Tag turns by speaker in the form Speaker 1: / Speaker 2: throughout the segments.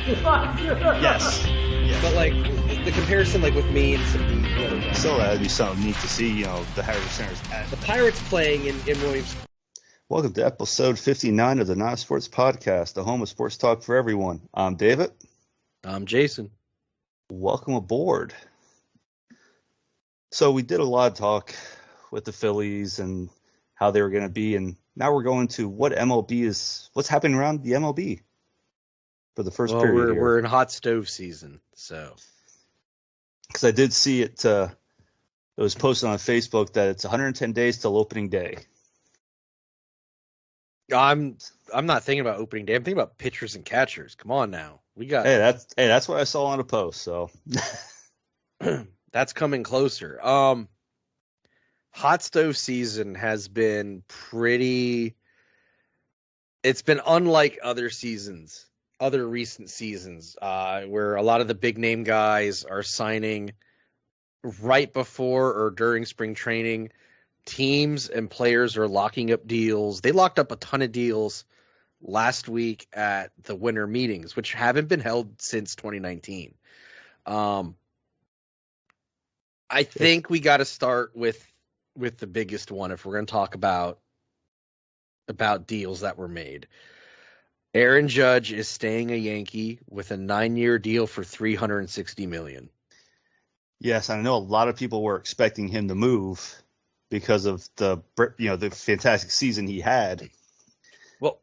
Speaker 1: Yes. Yeah.
Speaker 2: But like the comparison, like with me and some of the other guys.
Speaker 1: So that'd be something neat to see, the Harris Centers.
Speaker 2: The Pirates playing in Williams.
Speaker 1: Welcome to episode 59 of the Not Sports Podcast, the home of sports talk for everyone. I'm David.
Speaker 3: I'm Jason.
Speaker 1: Welcome aboard. So we did a lot of talk with the Phillies and how they were going to be, and now we're going to what's happening around the MLB for the first period.
Speaker 3: We're in hot stove season, so.
Speaker 1: Because I did see it, it was posted on Facebook that it's 110 days till opening day.
Speaker 3: I'm not thinking about opening day. I'm thinking about pitchers and catchers. Come on now.
Speaker 1: That's what I saw on a post, so
Speaker 3: that's coming closer. Hot stove season has been it's been unlike other recent seasons, where a lot of the big name guys are signing right before or during spring training. Teams and players are locking up deals. They locked up a ton of deals last week at the winter meetings, which haven't been held since 2019. I think we got to start with the biggest one if we're going to talk about deals that were made. Aaron Judge is staying a Yankee with a 9-year deal for $360 million.
Speaker 1: Yes, I know a lot of people were expecting him to move because of the fantastic season he had.
Speaker 3: Well,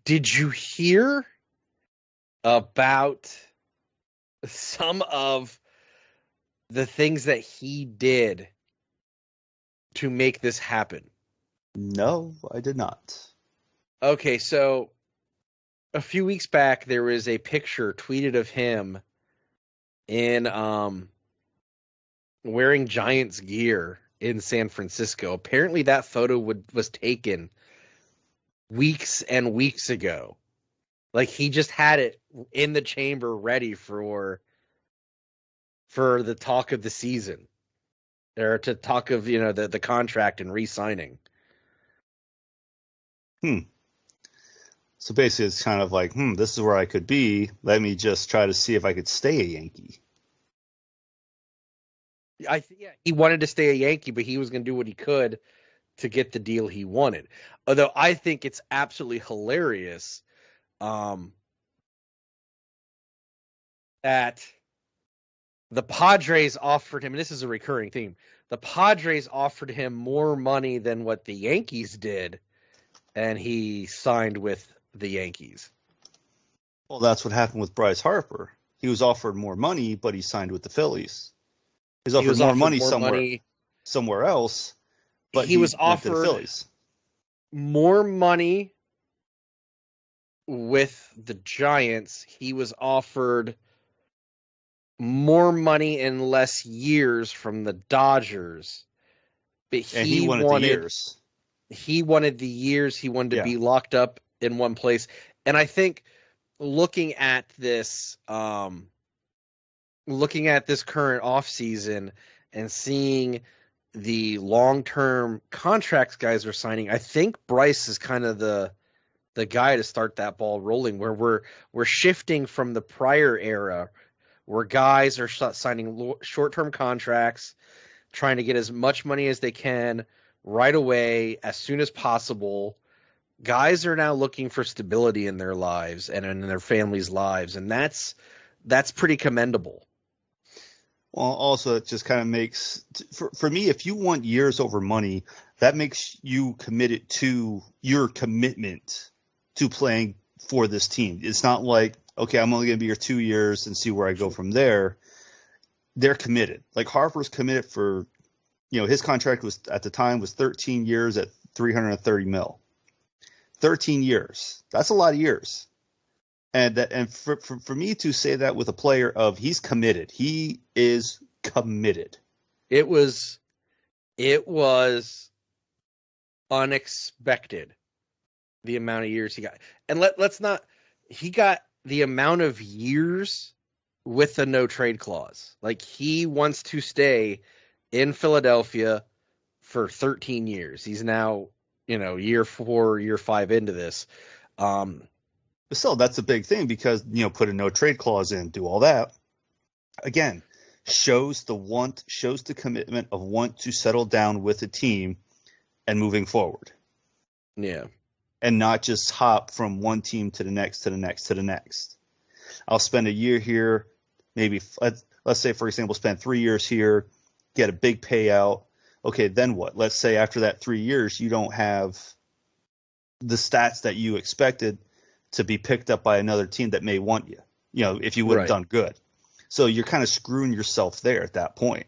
Speaker 3: did you hear about some of the things that he did to make this happen?
Speaker 1: No, I did not.
Speaker 3: Okay, so a few weeks back, there was a picture tweeted of him in wearing Giants gear in San Francisco. Apparently that photo was taken weeks and weeks ago. Like he just had it in the chamber ready for the talk of the season. Or to talk of, the contract and re-signing.
Speaker 1: So basically it's kind of like, this is where I could be. Let me just try to see if I could stay a Yankee.
Speaker 3: He wanted to stay a Yankee, but he was going to do what he could to get the deal he wanted. Although I think it's absolutely hilarious that the Padres offered him, and this is a recurring theme, the Padres offered him more money than what the Yankees did, and he signed with the Yankees.
Speaker 1: Well, that's what happened with Bryce Harper. He was offered more money, but he signed with the Phillies. He was offered more money somewhere else, but he was offered the Phillies.
Speaker 3: More money with the Giants. He was offered more money in less years from the Dodgers. But he wanted the years. He wanted the years. He wanted to be locked up in one place. And I think looking at this current offseason and seeing the long-term contracts guys are signing, I think Bryce is kind of the guy to start that ball rolling, where we're shifting from the prior era where guys are signing short-term contracts, trying to get as much money as they can right away, as soon as possible. Guys are now looking for stability in their lives and in their families' lives, and that's pretty commendable.
Speaker 1: Well, also it just kind of makes, for me, if you want years over money, that makes you committed to your commitment to playing for this team. It's not like, okay, I'm only going to be here 2 years and see where I go from there. They're committed. Like Harper's committed for, his contract was at the time was 13 years at $330 million. 13 years. That's a lot of years. And for me to say that with a player of he's committed, he is committed.
Speaker 3: It was unexpected, the amount of years he got. And he got the amount of years with a no trade clause. Like he wants to stay in Philadelphia for 13 years. He's now, year 4, year 5 into this.
Speaker 1: But still, that's a big thing because, put a no trade clause in, do all that. Again, shows the commitment of want to settle down with a team and moving forward.
Speaker 3: Yeah.
Speaker 1: And not just hop from one team to the next, to the next, to the next. I'll spend a year here, maybe, let's say, for example, spend 3 years here, get a big payout. Okay, then what? Let's say after that 3 years, you don't have the stats that you expected to be picked up by another team that may want you, if you would have done good. So you're kind of screwing yourself there at that point.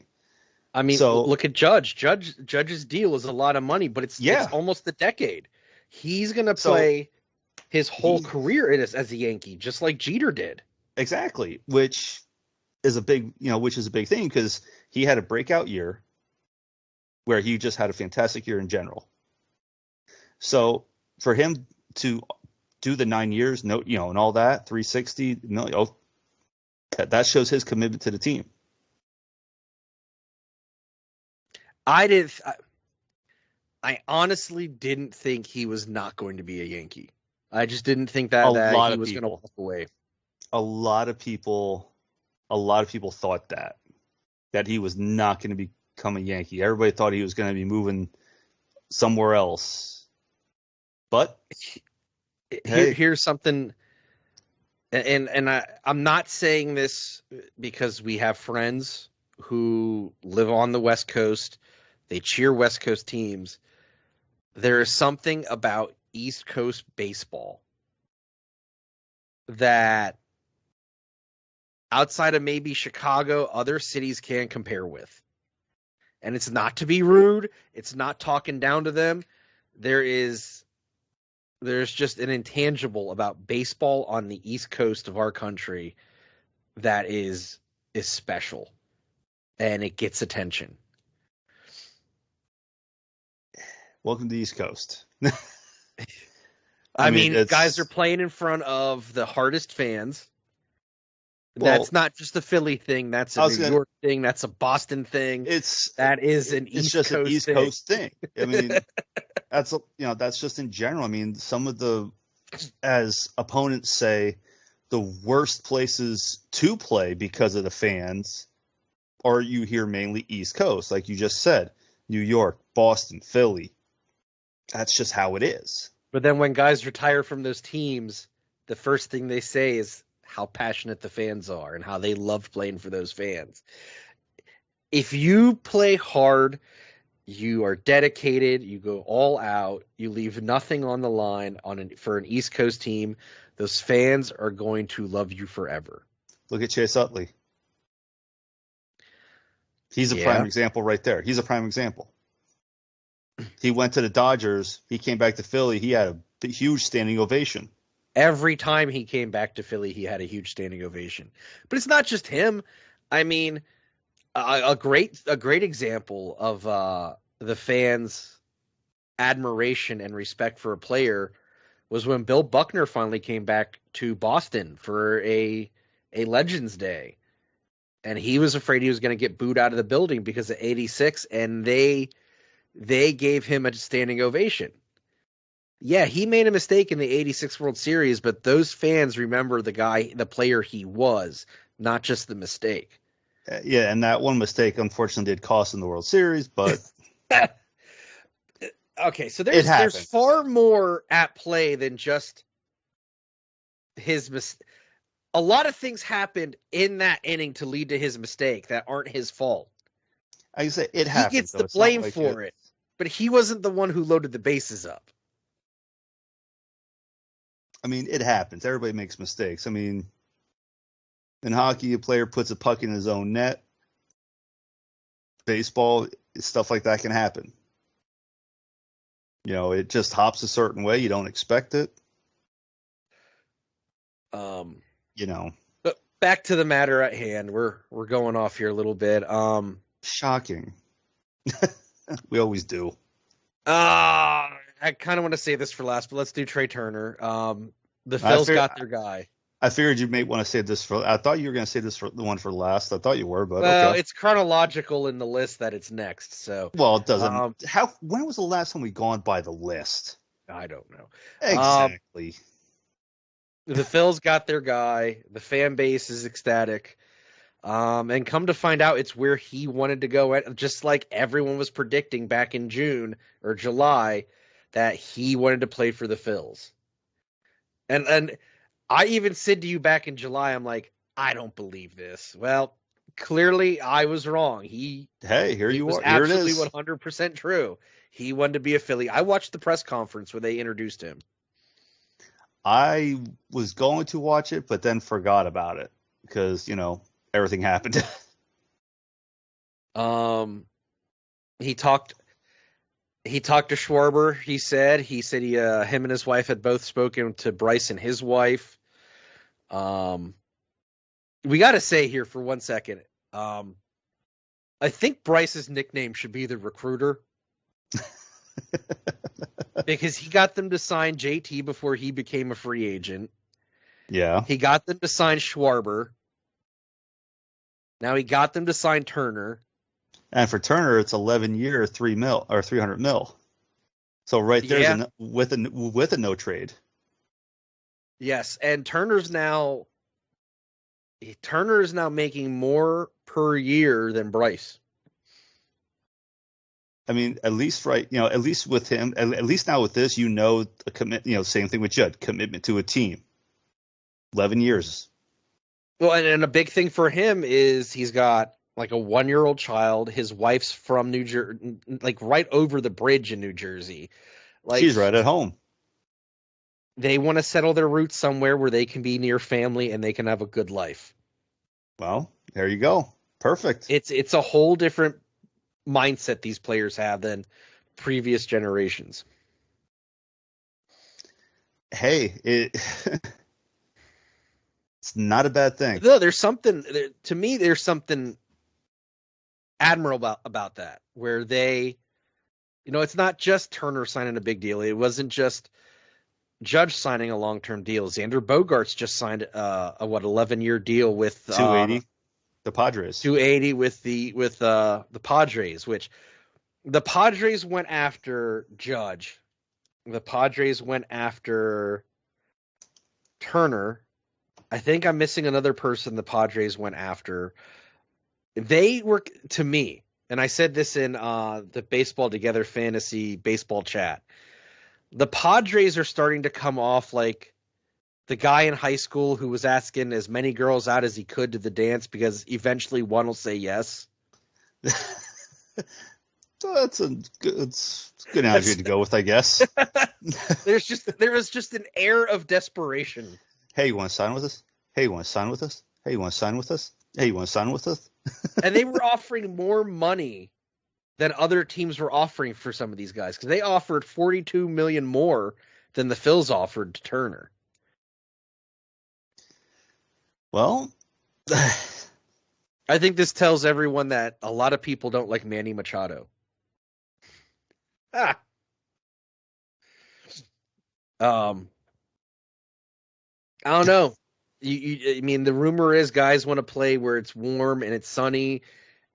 Speaker 3: I mean, look at Judge. Judge's deal is a lot of money, but it's almost a decade. He's going to play his whole career as a Yankee, just like Jeter did.
Speaker 1: Exactly, which is a big thing because he had a breakout year where he just had a fantastic year in general. So for him to do the 9 years, and all that, 360 million, that shows his commitment to the team.
Speaker 3: I honestly didn't think he was not going to be a Yankee. I just didn't think that he was going to walk away.
Speaker 1: A lot of people thought that he was not going to become a Yankee. Everybody thought he was going to be moving somewhere else. But
Speaker 3: here's something, and I'm not saying this because we have friends who live on the West Coast. They cheer West Coast teams. There is something about East Coast baseball that outside of maybe Chicago, other cities can't compare with. And it's not to be rude. It's not talking down to them. There's just an intangible about baseball on the East Coast of our country that is special. And it gets attention.
Speaker 1: Welcome to the East Coast.
Speaker 3: I mean, guys are playing in front of the hardest fans. That's not just a Philly thing. That's a New York thing. That's a Boston thing. That is an East Coast thing. It's just an East Coast thing.
Speaker 1: I mean, that's just in general. I mean, some of as opponents say, the worst places to play because of the fans are, you hear, mainly East Coast, like you just said, New York, Boston, Philly. That's just how it is.
Speaker 3: But then when guys retire from those teams, the first thing they say is how passionate the fans are and how they love playing for those fans. If you play hard, you are dedicated, you go all out, you leave nothing on the line for an East Coast team, those fans are going to love you forever.
Speaker 1: Look at Chase Utley. He's a prime example right there. He's a prime example. He went to the Dodgers. He came back to Philly. He had a huge standing ovation.
Speaker 3: Every time he came back to Philly, he had a huge standing ovation. But it's not just him. I mean, a great example of the fans' admiration and respect for a player was when Bill Buckner finally came back to Boston for a Legends Day. And he was afraid he was going to get booed out of the building because of 86, and they gave him a standing ovation. Yeah, he made a mistake in the 86 World Series, but those fans remember the player he was, not just the mistake.
Speaker 1: Yeah, and that one mistake, unfortunately, did cost him the World Series, but...
Speaker 3: Okay, so there's far more at play than just his mistake. A lot of things happened in that inning to lead to his mistake that aren't his fault.
Speaker 1: I can say it happened.
Speaker 3: He gets the blame for it, but he wasn't the one who loaded the bases up.
Speaker 1: I mean, it happens. Everybody makes mistakes. I mean, in hockey, a player puts a puck in his own net. Baseball, stuff like that can happen. It just hops a certain way. You don't expect it.
Speaker 3: But back to the matter at hand. We're going off here a little bit.
Speaker 1: Shocking. We always do.
Speaker 3: I kind of want to say this for last, but let's do Trea Turner. The Phils got their guy.
Speaker 1: I figured you may want to say this for. I thought you were going to say this for the one for last. I thought you were, but
Speaker 3: well,
Speaker 1: okay.
Speaker 3: It's chronological in the list that it's next. So
Speaker 1: it doesn't. When was the last time we gone by the list?
Speaker 3: I don't know
Speaker 1: exactly.
Speaker 3: The Phils got their guy. The fan base is ecstatic. And come to find out, it's where he wanted to go, just like everyone was predicting back in June or July that he wanted to play for the Phils. And I even said to you back in July, I'm like, I don't believe this. Well, clearly I was wrong.
Speaker 1: Hey, here you
Speaker 3: was
Speaker 1: are. Here it
Speaker 3: absolutely
Speaker 1: is.
Speaker 3: 100% true. He wanted to be a Philly. I watched the press conference where they introduced him.
Speaker 1: I was going to watch it, but then forgot about it because, everything happened.
Speaker 3: He talked to Schwarber. He said him and his wife had both spoken to Bryce and his wife. We got to say here for 1 second. I think Bryce's nickname should be the Recruiter. Because he got them to sign JT before he became a free agent.
Speaker 1: Yeah.
Speaker 3: He got them to sign Schwarber. Now he got them to sign Turner.
Speaker 1: And for Turner, it's 11-year, $300 million. So right there's with a no trade.
Speaker 3: Yes, and Turner is now making more per year than Bryce.
Speaker 1: I mean, at least at least with him, at least now with this, a commit, same thing with Judd, commitment to a team. 11 years.
Speaker 3: Well, and a big thing for him is he's got like a 1-year-old child. His wife's from New Jersey, like right over the bridge in New Jersey. Like
Speaker 1: she's right at home.
Speaker 3: They want to settle their roots somewhere where they can be near family and they can have a good life.
Speaker 1: Well, there you go. Perfect.
Speaker 3: It's a whole different mindset these players have than previous generations.
Speaker 1: Hey, it's not a bad thing.
Speaker 3: No, there's something admirable about that, where they, it's not just Turner signing a big deal. It wasn't just Judge signing a long-term deal. Xander Bogaerts just signed a 11-year deal with
Speaker 1: 280. The Padres.
Speaker 3: 280 with the Padres, which the Padres went after Judge. The Padres went after Turner. I think I'm missing another person the Padres went after. They were, to me, and I said this in the Baseball Together fantasy baseball chat, the Padres are starting to come off like the guy in high school who was asking as many girls out as he could to the dance because eventually one will say yes.
Speaker 1: So that's a good analogy to go with, I guess.
Speaker 3: There was just an air of desperation.
Speaker 1: Hey, you want to sign with us? Hey, you want to sign with us? Hey, you want to sign with us? Hey, you want to sign with us?
Speaker 3: And they were offering more money than other teams were offering for some of these guys because they offered $42 million more than the Phils offered to Turner.
Speaker 1: Well,
Speaker 3: I think this tells everyone that a lot of people don't like Manny Machado. I don't know. I mean, the rumor is guys want to play where it's warm and it's sunny,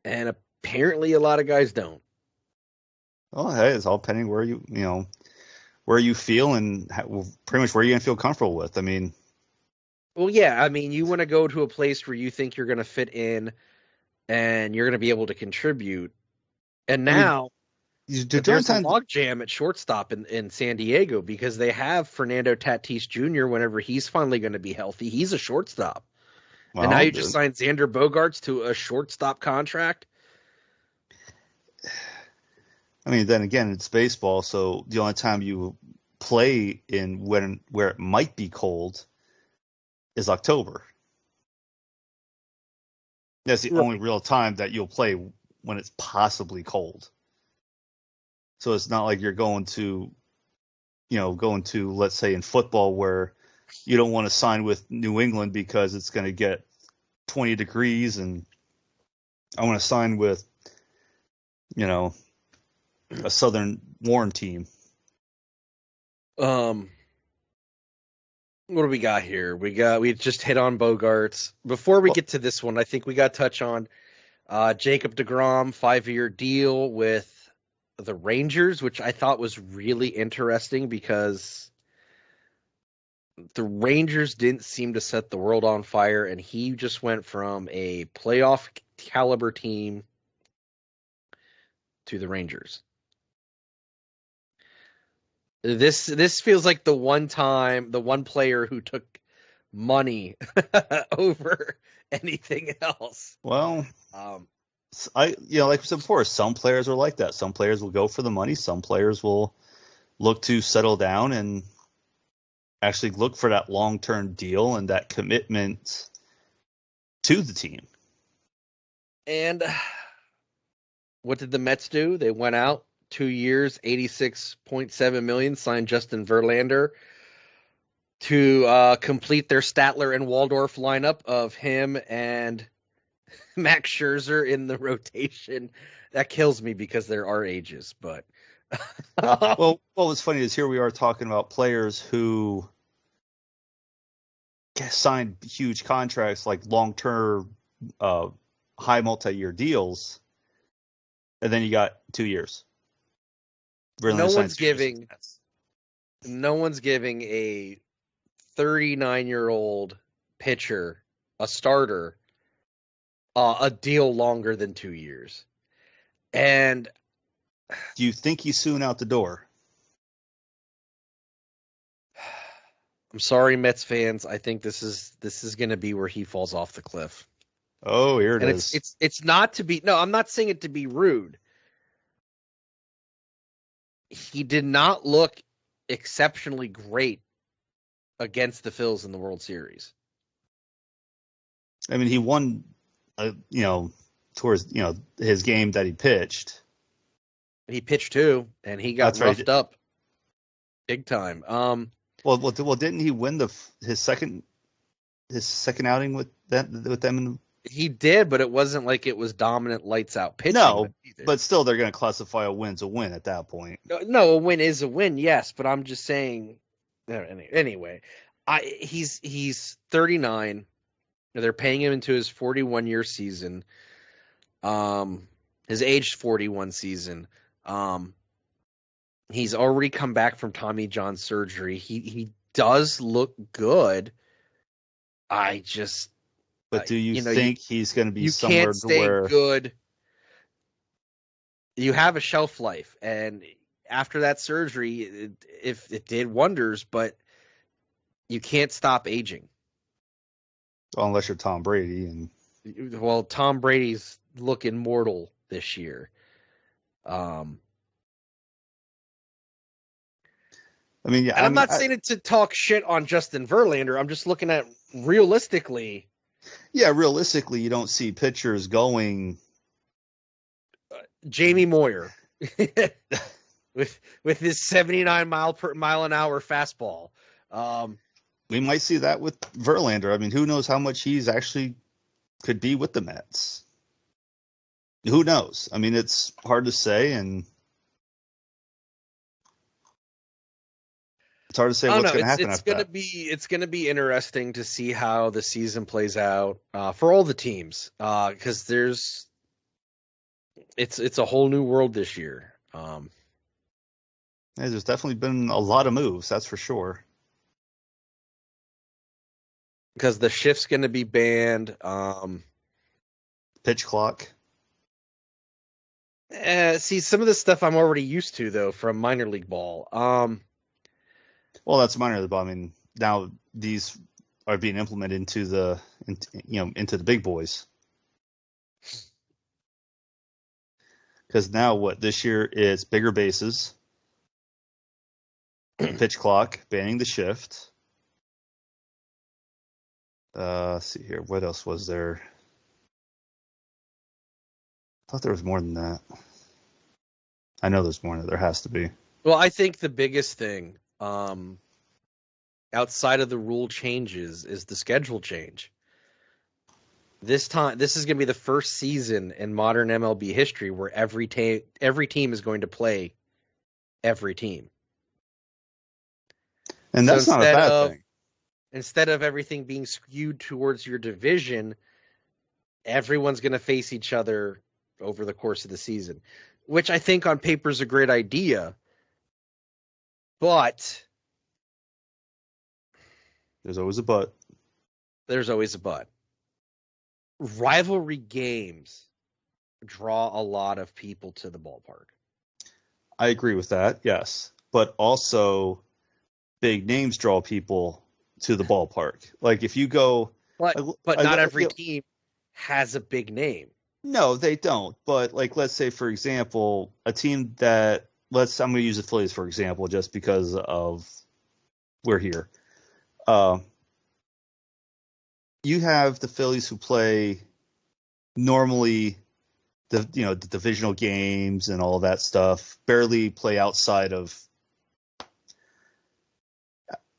Speaker 3: and apparently a lot of guys don't.
Speaker 1: Well, hey, it's all depending where you feel and pretty much where you're going to feel comfortable with. I mean,
Speaker 3: well, yeah. I mean, you want to go to a place where you think you're going to fit in and you're going to be able to contribute. And now there's a logjam at shortstop in San Diego because they have Fernando Tatis Jr. whenever he's finally going to be healthy. He's a shortstop. Well, and now you just signed Xander Bogaerts to a shortstop contract.
Speaker 1: I mean, then again, it's baseball, so the only time you play where it might be cold is October. That's the only real time that you'll play when it's possibly cold. So it's not like you're going to, let's say in football where you don't want to sign with New England because it's going to get 20 degrees and I want to sign with, a Southern warm team.
Speaker 3: What do we got here? We just hit on Bogaerts. Before we get to this one, I think we got to touch on Jacob deGrom 5-year deal with the Rangers, which I thought was really interesting because the Rangers didn't seem to set the world on fire, and he just went from a playoff caliber team to the Rangers. This feels like the one player who took money over anything else.
Speaker 1: Well, like I said before, some players are like that. Some players will go for the money. Some players will look to settle down and actually look for that long-term deal and that commitment to the team.
Speaker 3: And what did the Mets do? They went out 2 years, $86.7 million, signed Justin Verlander to complete their Statler and Waldorf lineup of him and Max Scherzer in the rotation. That kills me because there are ages, but
Speaker 1: well, what's funny is here we are talking about players who signed huge contracts, like long-term, high multi-year deals, and then you got 2 years.
Speaker 3: No one's giving a 39-year-old pitcher, a starter, a deal longer than 2 years. And
Speaker 1: do you think he's soon out the door?
Speaker 3: I'm sorry, Mets fans. I think this is going to be where he falls off the cliff.
Speaker 1: Oh, here it is.
Speaker 3: It's not to be. No, I'm not saying it to be rude. He did not look exceptionally great against the Phils in the World Series.
Speaker 1: I mean, he won, towards his game that he pitched.
Speaker 3: He pitched too, and he got roughed up big time.
Speaker 1: Well, didn't he win his second outing with them?
Speaker 3: He did, but it wasn't like it was dominant lights out pitching.
Speaker 1: No, but still, they're going to classify a win's a win at that point.
Speaker 3: No, a win is a win, yes, but I'm just saying. Anyway, he's 39. They're paying him into his 41-year season. His age 41 season. He's already come back from Tommy John surgery. He does look good.
Speaker 1: But do you think he's going to be somewhere
Speaker 3: can't stay
Speaker 1: where
Speaker 3: good? You have a shelf life, and after that surgery, it did wonders, but you can't stop aging.
Speaker 1: Well, unless you're Tom Brady,
Speaker 3: well, Tom Brady's looking mortal this year.
Speaker 1: I mean, yeah,
Speaker 3: and I'm not saying it to talk shit on Justin Verlander. I'm just looking at realistically.
Speaker 1: Yeah, realistically, you don't see pitchers going.
Speaker 3: Jamie Moyer with his 79 mile an hour fastball.
Speaker 1: We might see that with Verlander. I mean, who knows how much he's actually could be with the Mets? Who knows? I mean, it's hard to say, and it's hard to say what's going to happen after that.
Speaker 3: It's going to be interesting to see how the season plays out for all the teams because it's a whole new world this year.
Speaker 1: Yeah, there's definitely been a lot of moves, that's for sure.
Speaker 3: Because the shift's going to be banned.
Speaker 1: Pitch clock.
Speaker 3: See, some of this stuff I'm already used to, though, from minor league ball.
Speaker 1: Well, that's minor league ball. I mean, now these are being implemented into the big boys. Because now this year it's bigger bases, pitch clock, banning the shift. Let's see here. What else was there? I thought there was more than that. I know there's more than that. There has to be.
Speaker 3: Well, I think the biggest thing outside of the rule changes is the schedule change. This is going to be the first season in modern MLB history where every team is going to play every team.
Speaker 1: And that's not a bad thing.
Speaker 3: Instead of everything being skewed towards your division, everyone's going to face each other over the course of the season, which I think on paper is a great idea. But
Speaker 1: There's always a but.
Speaker 3: There's always a but. Rivalry games draw a lot of people to the ballpark.
Speaker 1: I agree with that, yes. But also, big names draw people to the ballpark. Like if you go,
Speaker 3: but not every team has a big name.
Speaker 1: No, they don't. But like, let's say for example, a team that I'm going to use the Phillies for example, just because of we're here. You have the Phillies who play normally the divisional games and all that stuff, barely play outside of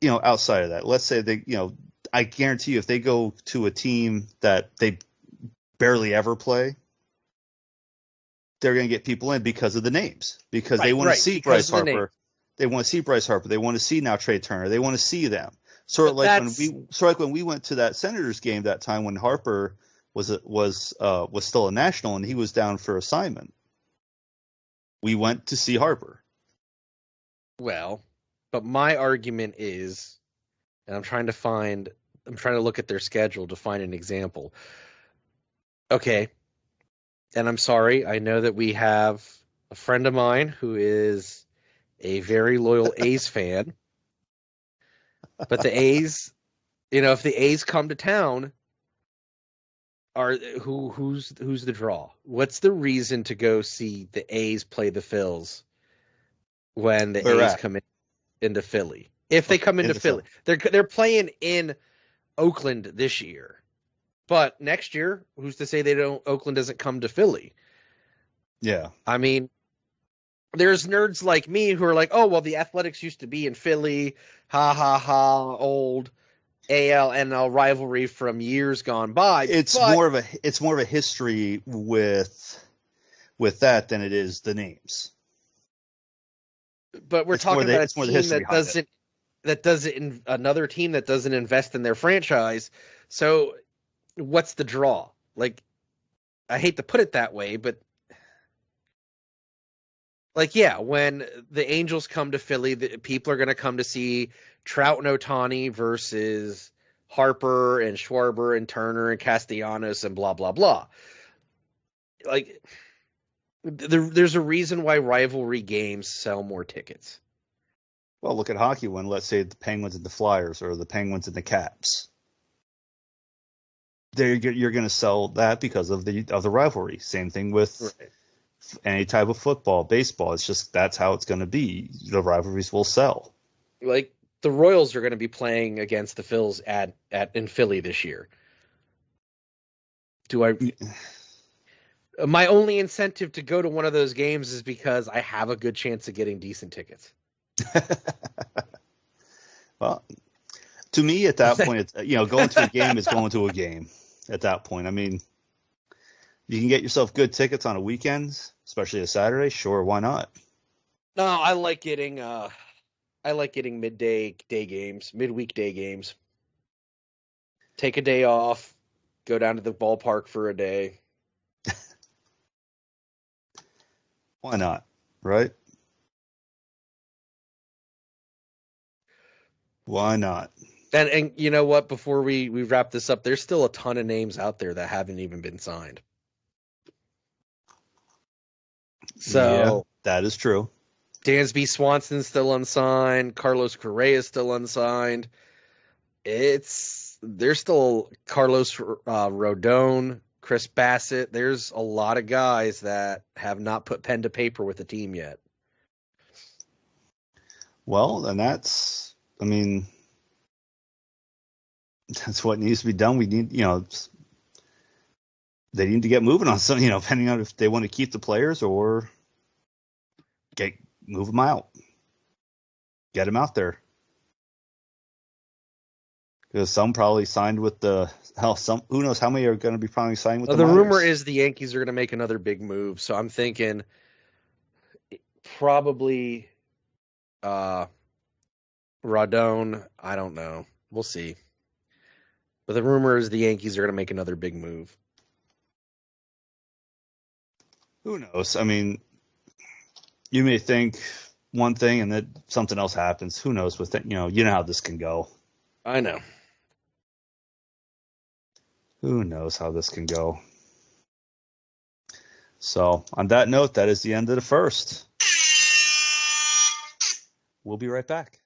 Speaker 1: that. Let's say they, I guarantee you if they go to a team that they barely ever play, they're going to get people in because of the names, because they want to see Bryce Harper. They want to see Bryce Harper. They want to see now Trea Turner. They want to see them. Sort of like when we went to that Senators game that time when Harper was still a national and he was down for assignment. We went to see Harper.
Speaker 3: Well, but my argument is, and I'm trying to look at their schedule to find an example. Okay. And I'm sorry, I know that we have a friend of mine who is a very loyal A's fan. But the A's, if the A's come to town, who's the draw? What's the reason to go see the A's play the Phils when the A's come into Philly? If they come into Philly, they're playing in Oakland this year, but next year, who's to say Oakland doesn't come to Philly?
Speaker 1: Yeah,
Speaker 3: I mean, there's nerds like me who are like, oh well, the Athletics used to be in Philly, ha ha ha, old AL-NL rivalry from years gone by.
Speaker 1: It's more of a history with that than it is the names.
Speaker 3: But we're talking about a team that doesn't another team that doesn't invest in their franchise. So what's the draw? Like, I hate to put it that way, but like, yeah, when the Angels come to Philly, people are going to come to see Trout and Ohtani versus Harper and Schwarber and Turner and Castellanos and blah, blah, blah. Like, there's a reason why rivalry games sell more tickets.
Speaker 1: Well, look at hockey when, let's say, the Penguins and the Flyers or the Penguins and the Caps. You're going to sell that because of the rivalry. Same thing with any type of football, baseball. It's just that's how it's going to be. The rivalries will sell.
Speaker 3: Like the Royals are going to be playing against the Phils in Philly this year. My only incentive to go to one of those games is because I have a good chance of getting decent tickets.
Speaker 1: Well, to me, at that point, it's, going to a game is going to a game. At that point, I mean, you can get yourself good tickets on a weekend, especially a Saturday. Sure, why not?
Speaker 3: No, I like getting midweek day games. Take a day off, go down to the ballpark for a day.
Speaker 1: Why not? Right? Why not?
Speaker 3: And you know what? Before we wrap this up, there's still a ton of names out there that haven't even been signed. So
Speaker 1: yeah, that is true.
Speaker 3: Dansby Swanson's still unsigned. Carlos Correa is still unsigned. There's still Carlos Rodon, Chris Bassett. There's a lot of guys that have not put pen to paper with the team yet.
Speaker 1: Well, and that's what needs to be done. We need, they need to get moving on some, depending on if they want to keep the players or move them out, get them out there. Because some probably signed with who knows how many are going to be probably signed with the
Speaker 3: Miners.
Speaker 1: Rumor
Speaker 3: is the Yankees are going to make another big move. So I'm thinking probably Rodon. I don't know. We'll see. But the rumor is the Yankees are going to make another big move.
Speaker 1: Who knows? I mean, you may think one thing and then something else happens. Who knows with it? You know how this can go.
Speaker 3: I know.
Speaker 1: Who knows how this can go? So, on that note, that is the end of the first. We'll be right back.